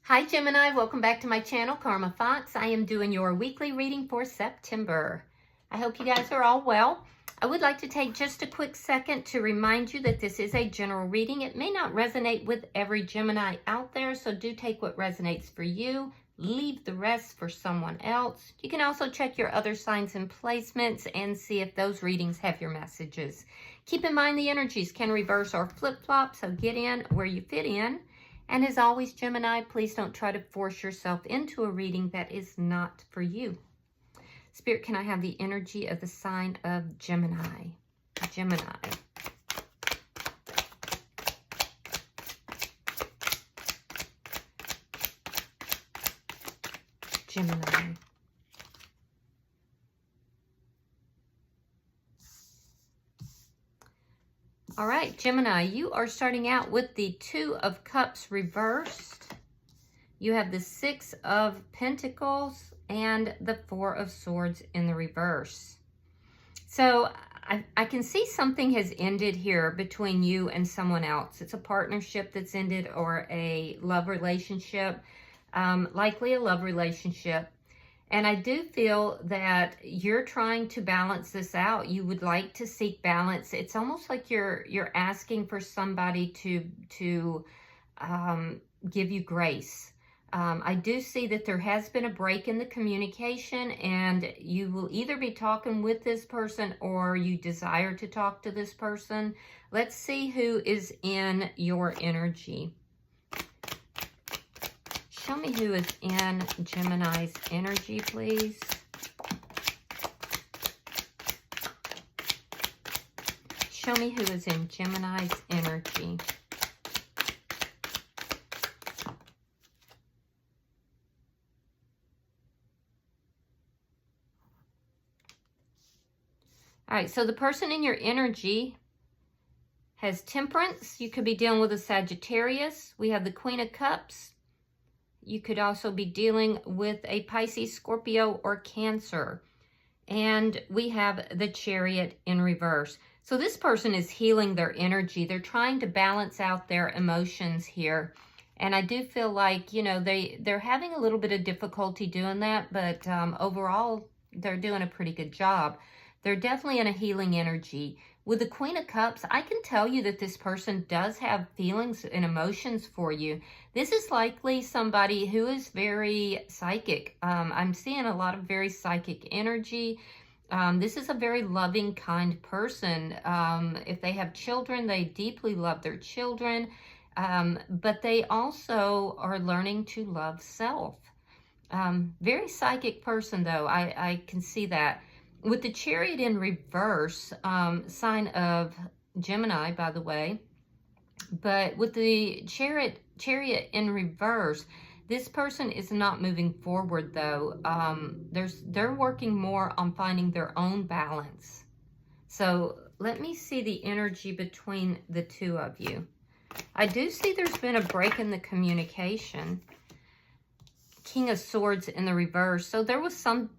Hi Gemini, welcome back to my channel, Karma Fox. I am doing your weekly reading for September. I hope you guys are all well. I would like to take just a quick second to remind you that this is a general reading. It may not resonate with every Gemini out there, so do take what resonates for you. Leave the rest for someone else. You can also check your other signs and placements and see if those readings have your messages. Keep in mind the energies can reverse or flip-flop, so get in where you fit in. And as always, Gemini, please don't try to force yourself into a reading that is not for you. Spirit, can I have the energy of the sign of Gemini? Gemini. Gemini. All right, Gemini, you are starting out with the Two of Cups reversed. You have the Six of Pentacles and the Four of Swords in the reverse. So I can see something has ended here between you and someone else. It's a partnership that's ended or a love relationship, likely a love relationship. And I do feel that you're trying to balance this out. You would like to seek balance. It's almost like you're asking for somebody to give you grace. I do see that there has been a break in the communication, and you will either be talking with this person or you desire to talk to this person. Let's see who is in your energy. Show me who is in Gemini's energy, please. Show me who is in Gemini's energy. All right, so the person in your energy has Temperance. You could be dealing with a Sagittarius. We have the Queen of Cups. You could also be dealing with a Pisces, Scorpio, or Cancer. And we have the Chariot in reverse. So this person is healing their energy. They're trying to balance out their emotions here. And I do feel like, you know, they're having a little bit of difficulty doing that, but overall, they're doing a pretty good job. They're definitely in a healing energy. With the Queen of Cups, I can tell you that this person does have feelings and emotions for you. This is likely somebody who is very psychic. I'm seeing a lot of very psychic energy. This is a very loving, kind person. If they have children, they deeply love their children. But they also are learning to love self. Very psychic person, though. I can see that. With the Chariot in reverse, sign of Gemini, by the way, but with the Chariot in reverse, this person is not moving forward, though. They're working more on finding their own balance. So let me see the energy between the two of you. I do see there's been a break in the communication. King of Swords in the reverse. So there was some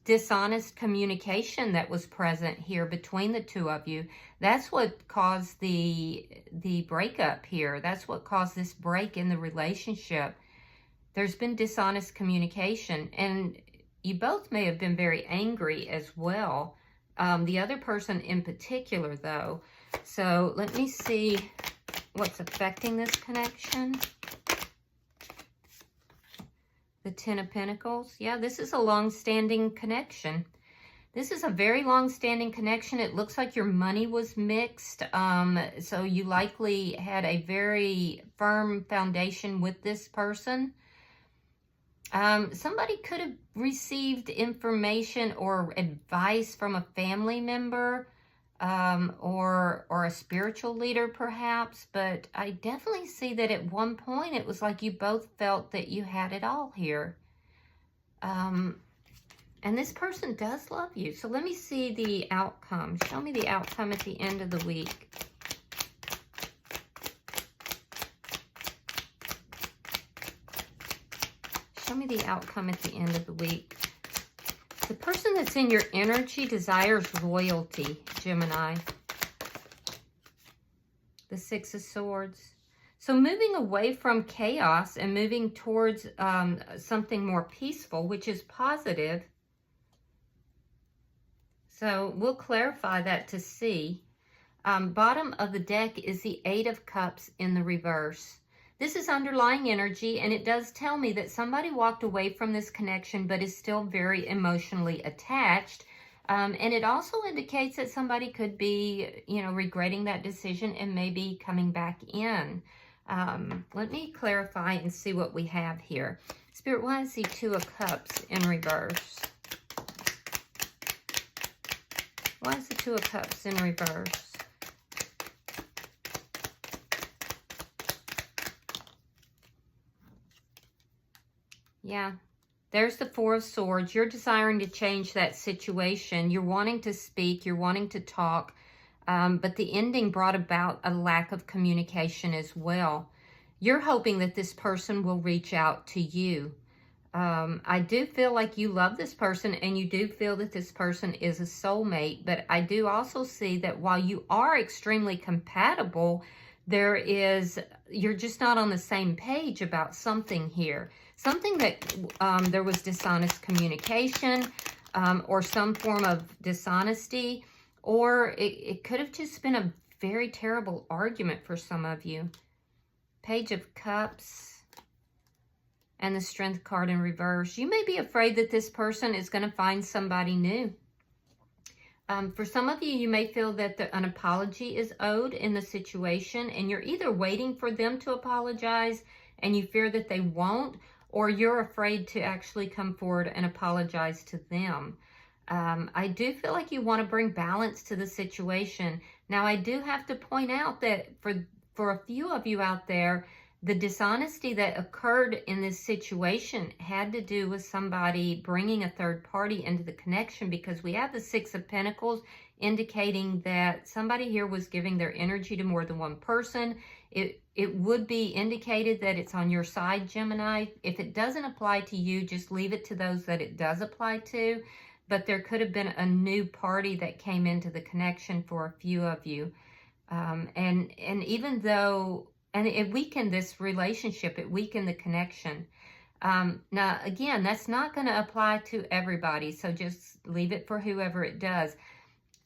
dishonest communication that was present here between the two of you. That's what caused the breakup here. That's what caused this break in the relationship. There's been dishonest communication, and you both may have been very angry as well. The other person in particular, though. So let me see what's affecting this connection. The Ten of Pentacles. Yeah, this is a long-standing connection. This is a very long-standing connection. It looks like your money was mixed. So you likely had a very firm foundation with this person. Somebody could have received information or advice from a family member, or a spiritual leader perhaps, but I definitely see that at one point it was like you both felt that you had it all here. And this person does love you. So let me see the outcome. Show me the outcome at the end of the week. Show me the outcome at the end of the week. The person that's in your energy desires loyalty, Gemini. The Six of Swords. So moving away from chaos and moving towards something more peaceful, which is positive. So we'll clarify that to see. Bottom of the deck is the Eight of Cups in the reverse. This is underlying energy, and it does tell me that somebody walked away from this connection but is still very emotionally attached. And it also indicates that somebody could be, regretting that decision and maybe coming back in. Let me clarify and see what we have here. Spirit, why is the Two of Cups in reverse? Why is the Two of Cups in reverse? Yeah, there's the Four of Swords. You're desiring to change that situation. You're wanting to speak. You're wanting to talk. But the ending brought about a lack of communication as well. You're hoping that this person will reach out to you. I do feel like you love this person, and you do feel that this person is a soulmate. But I do also see that while you are extremely compatible, you're just not on the same page about something here. Something that there was dishonest communication or some form of dishonesty, or it could have just been a very terrible argument for some of you. Page of Cups and the Strength card in reverse. You may be afraid that this person is going to find somebody new. For some of you, you may feel that an apology is owed in the situation, and you're either waiting for them to apologize and you fear that they won't, or you're afraid to actually come forward and apologize to them. I do feel like you want to bring balance to the situation. Now, I do have to point out that for a few of you out there, the dishonesty that occurred in this situation had to do with somebody bringing a third party into the connection, because we have the Six of Pentacles indicating that somebody here was giving their energy to more than one person. It would be indicated that it's on your side, Gemini. If it doesn't apply to you, just leave it to those that it does apply to. But there could have been a new party that came into the connection for a few of you. And even though, and it weakened this relationship, it weakened the connection. Now, again, that's not going to apply to everybody, so just leave it for whoever it does.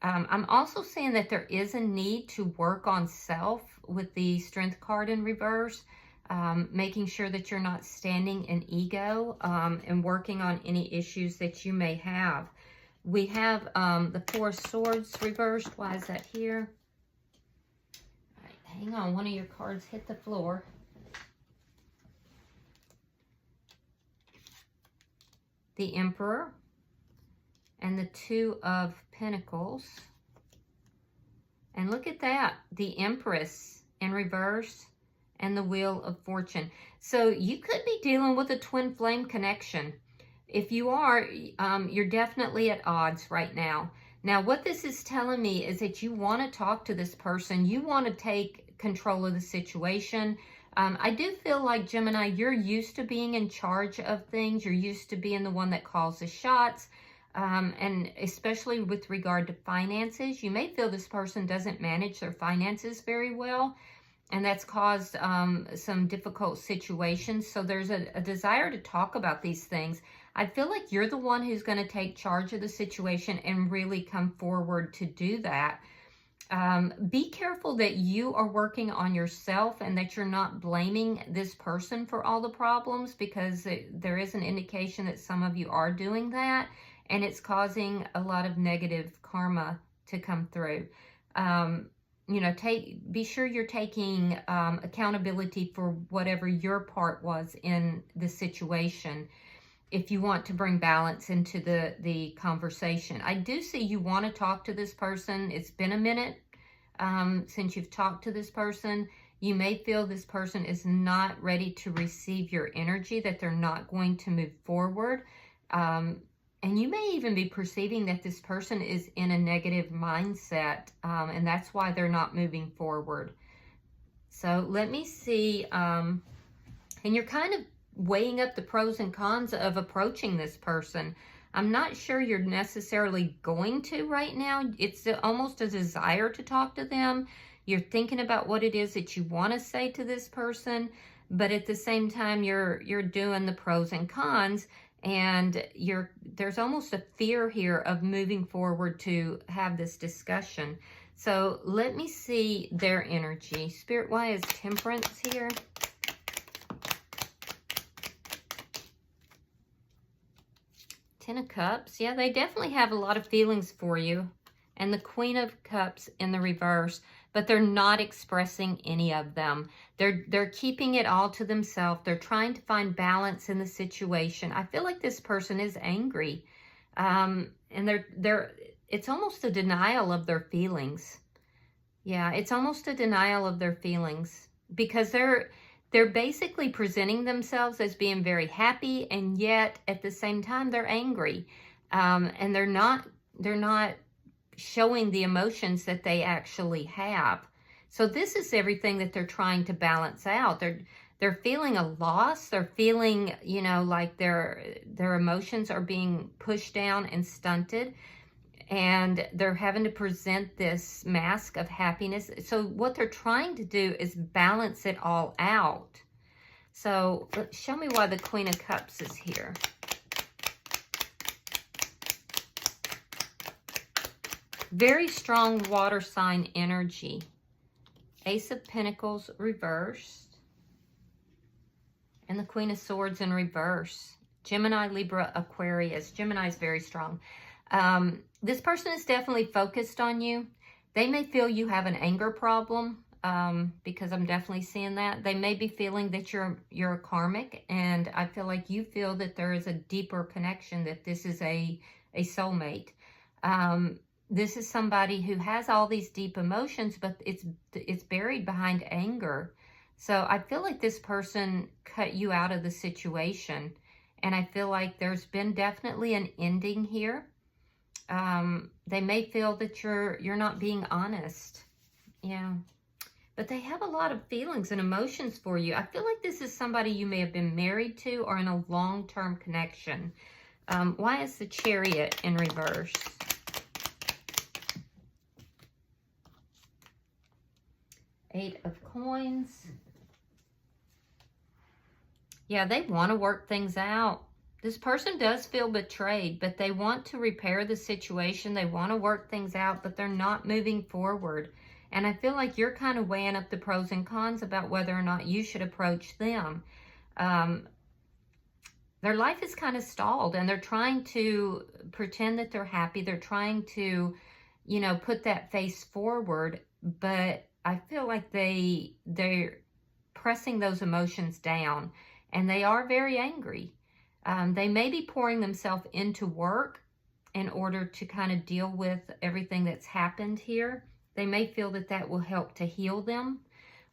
I'm also saying that there is a need to work on self with the Strength card in reverse, making sure that you're not standing in ego, and working on any issues that you may have. We have the Four of Swords reversed. Why is that here? All right, hang on. One of your cards hit the floor. The Emperor and the Two of Pentacles. And look at that, the Empress in reverse and the Wheel of Fortune. So you could be dealing with a twin flame connection. If you are, you're definitely at odds right now. Now, what this is telling me is that you want to talk to this person. You want to take control of the situation. I do feel like, Gemini, you're used to being in charge of things. You're used to being the one that calls the shots. And especially with regard to finances, you may feel this person doesn't manage their finances very well, and that's caused some difficult situations. So there's a desire to talk about these things. I feel like you're the one who's going to take charge of the situation and really come forward to do that. Be careful that you are working on yourself and that you're not blaming this person for all the problems, because there is an indication that some of you are doing that, and it's causing a lot of negative karma to come through. Be sure you're taking accountability for whatever your part was in the situation, if you want to bring balance into the conversation. I do see you want to talk to this person. It's been a minute since you've talked to this person. You may feel this person is not ready to receive your energy, that they're not going to move forward. And you may even be perceiving that this person is in a negative mindset, and that's why they're not moving forward. So let me see. And you're kind of weighing up the pros and cons of approaching this person. I'm not sure you're necessarily going to right now. It's almost a desire to talk to them. You're thinking about what it is that you want to say to this person, but at the same time, you're doing the pros and cons, and there's almost a fear here of moving forward to have this discussion. So let me see their energy. Spirit, why is Temperance here? Ten of Cups. Yeah, they definitely have a lot of feelings for you. And the Queen of Cups in the reverse, but they're not expressing any of them. They're keeping it all to themselves. They're trying to find balance in the situation. I feel like this person is angry. And it's almost a denial of their feelings. Yeah, it's almost a denial of their feelings, because they're basically presenting themselves as being very happy, and yet at the same time they're angry. And they're not showing the emotions that they actually have. So this is everything that they're trying to balance out. They're feeling a loss. They're feeling, you know, like their emotions are being pushed down and stunted, and they're having to present this mask of happiness. So what they're trying to do is balance it all out. So show me why the Queen of Cups is here. Very strong water sign energy. Ace of Pentacles reversed. And the Queen of Swords in reverse. Gemini, Libra, Aquarius. Gemini is very strong. This person is definitely focused on you. They may feel you have an anger problem, because I'm definitely seeing that. They may be feeling that you're a karmic, and I feel like you feel that there is a deeper connection, that this is a soulmate. This is somebody who has all these deep emotions, but it's buried behind anger. So I feel like this person cut you out of the situation, and I feel like there's been definitely an ending here. They may feel that you're not being honest. Yeah. But they have a lot of feelings and emotions for you. I feel like this is somebody you may have been married to or in a long-term connection. Why is the Chariot in reverse? Eight of Coins. Yeah, they want to work things out. This person does feel betrayed, but they want to repair the situation. They want to work things out, but they're not moving forward. And I feel like you're kind of weighing up the pros and cons about whether or not you should approach them. Their life is kind of stalled, and they're trying to pretend that they're happy. They're trying to, you know, put that face forward, but I feel like they're pressing those emotions down, and they are very angry. They may be pouring themselves into work in order to kind of deal with everything that's happened here. They may feel that that will help to heal them.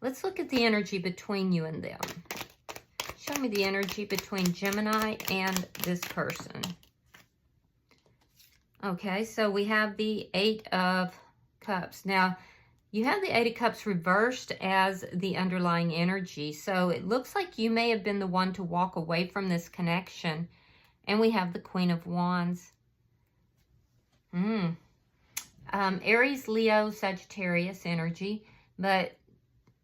Let's look at the energy between you and them. Show me the energy between Gemini and this person. Okay, so we have the Eight of Cups. Now, you have the Eight of Cups reversed as the underlying energy. So it looks like you may have been the one to walk away from this connection. And we have the Queen of Wands. Aries, Leo, Sagittarius energy. But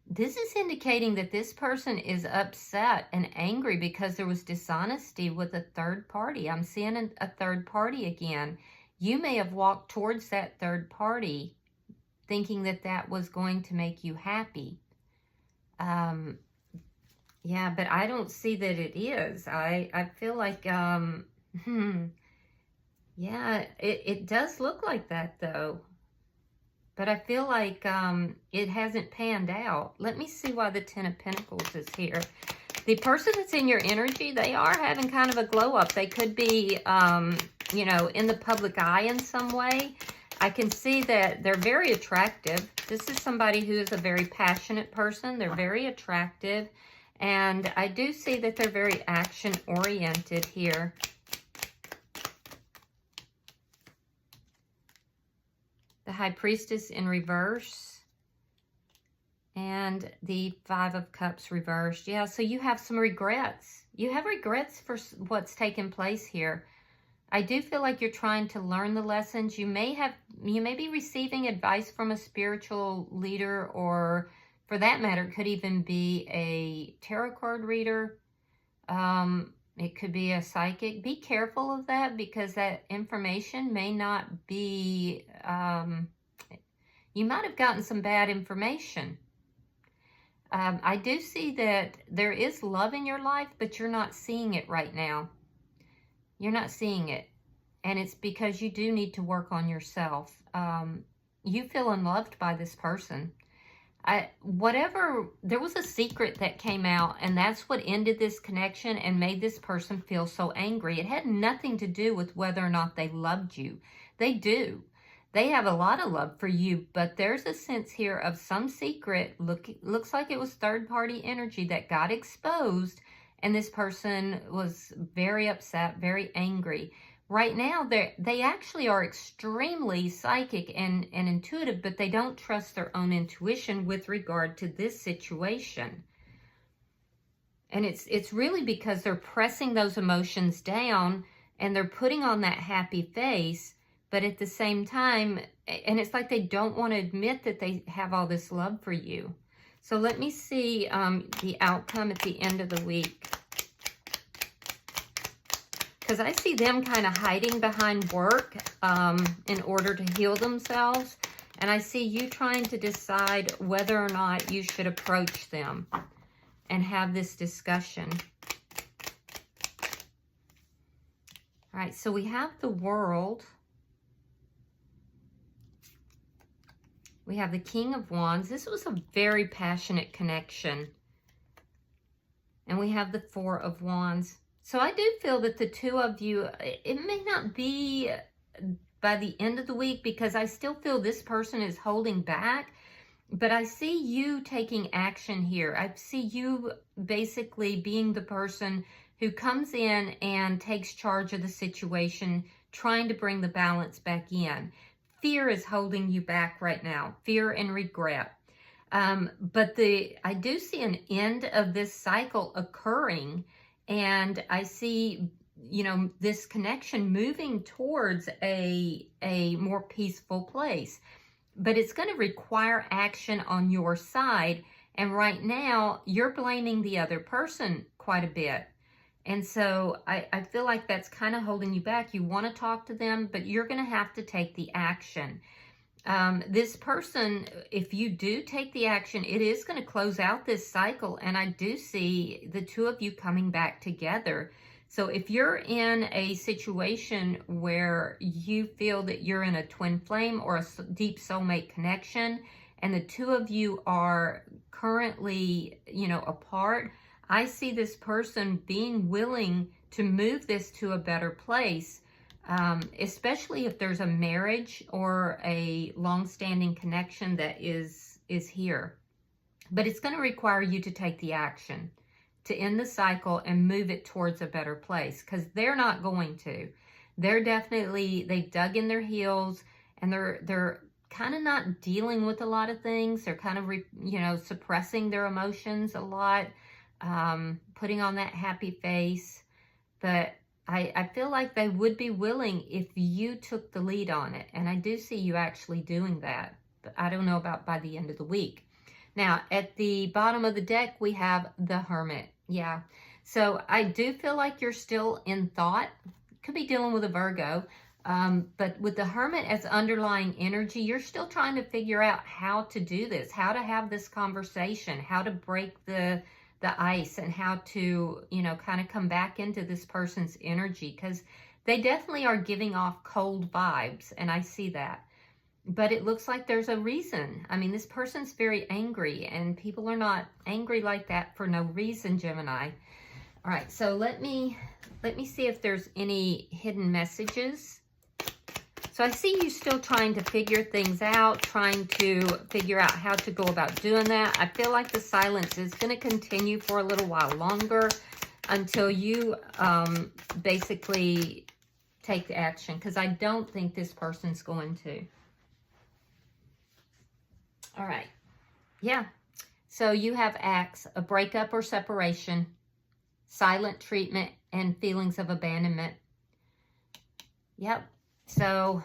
this is indicating that this person is upset and angry because there was dishonesty with a third party. I'm seeing a third party again. You may have walked towards that third party thinking that that was going to make you happy. Yeah, but I don't see that it is. I feel like, yeah, it does look like that though. But I feel like it hasn't panned out. Let me see why the Ten of Pentacles is here. The person that's in your energy, they are having kind of a glow up. They could be, you know, in the public eye in some way. I can see that they're very attractive. This is somebody who is a very passionate person. They're very attractive. And I do see that they're very action-oriented here. The High Priestess in reverse. And the Five of Cups reversed. Yeah, so you have some regrets. You have regrets for what's taken place here. I do feel like you're trying to learn the lessons. You may be receiving advice from a spiritual leader, or for that matter, it could even be a tarot card reader. It could be a psychic. Be careful of that, because that information may not be, you might have gotten some bad information. I do see that there is love in your life, but you're not seeing it right now. You're not seeing it. And it's because you do need to work on yourself. You feel unloved by this person. There was a secret that came out, and that's what ended this connection and made this person feel so angry. It had nothing to do with whether or not they loved you. They do. They have a lot of love for you, but there's a sense here of some secret. Looks like it was third-party energy that got exposed, and this person was very upset, very angry. Right now, they actually are extremely psychic and intuitive, but they don't trust their own intuition with regard to this situation. And it's really because they're pressing those emotions down, and they're putting on that happy face, but at the same time, and it's like they don't want to admit that they have all this love for you. So let me see the outcome at the end of the week. Because I see them kind of hiding behind work in order to heal themselves. And I see you trying to decide whether or not you should approach them and have this discussion. All right, so we have the World. We have the King of Wands. This was a very passionate connection. And we have the Four of Wands. So I do feel that the two of you, it may not be by the end of the week, because I still feel this person is holding back. But I see you taking action here. I see you basically being the person who comes in and takes charge of the situation, trying to bring the balance back in. Fear is holding you back right now. Fear and regret. But I do see an end of this cycle occurring. And I see, this connection moving towards a more peaceful place. But it's going to require action on your side. And right now, you're blaming the other person quite a bit. And so I feel like that's kind of holding you back. You want to talk to them, but you're going to have to take the action. This person, if you do take the action, it is going to close out this cycle. And I do see the two of you coming back together. So if you're in a situation where you feel that you're in a twin flame or a deep soulmate connection, and the two of you are currently, apart, I see this person being willing to move this to a better place, especially if there's a marriage or a long-standing connection that is here. But it's going to require you to take the action to end the cycle and move it towards a better place, because they're not going to. They've dug in their heels, and they're kind of not dealing with a lot of things. They're kind of, suppressing their emotions a lot. Putting on that happy face. But I feel like they would be willing if you took the lead on it. And I do see you actually doing that. But I don't know about by the end of the week. Now, at the bottom of the deck, we have the Hermit. Yeah. So I do feel like you're still in thought. Could be dealing with a Virgo. But with the Hermit as underlying energy, you're still trying to figure out how to do this, how to have this conversation, how to break the ice, and how to, kind of come back into this person's energy, because they definitely are giving off cold vibes, and I see that. But it looks like there's a reason. I mean, this person's very angry, and people are not angry like that for no reason, Gemini. All right, so let me see if there's any hidden messages. So I see you still trying to figure things out, trying to figure out how to go about doing that. I feel like the silence is going to continue for a little while longer until you basically take the action, because I don't think this person's going to. All right. Yeah. So you have acts, a breakup or separation, silent treatment, and feelings of abandonment. Yep. So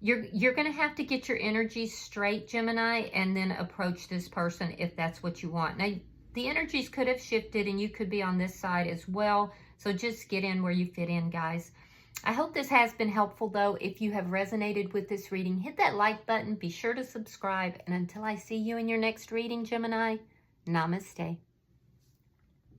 you're going to have to get your energy straight, Gemini, and then approach this person if that's what you want. Now, the energies could have shifted and you could be on this side as well. So just get in where you fit in, guys. I hope this has been helpful, though. If you have resonated with this reading, hit that like button. Be sure to subscribe. And until I see you in your next reading, Gemini, namaste.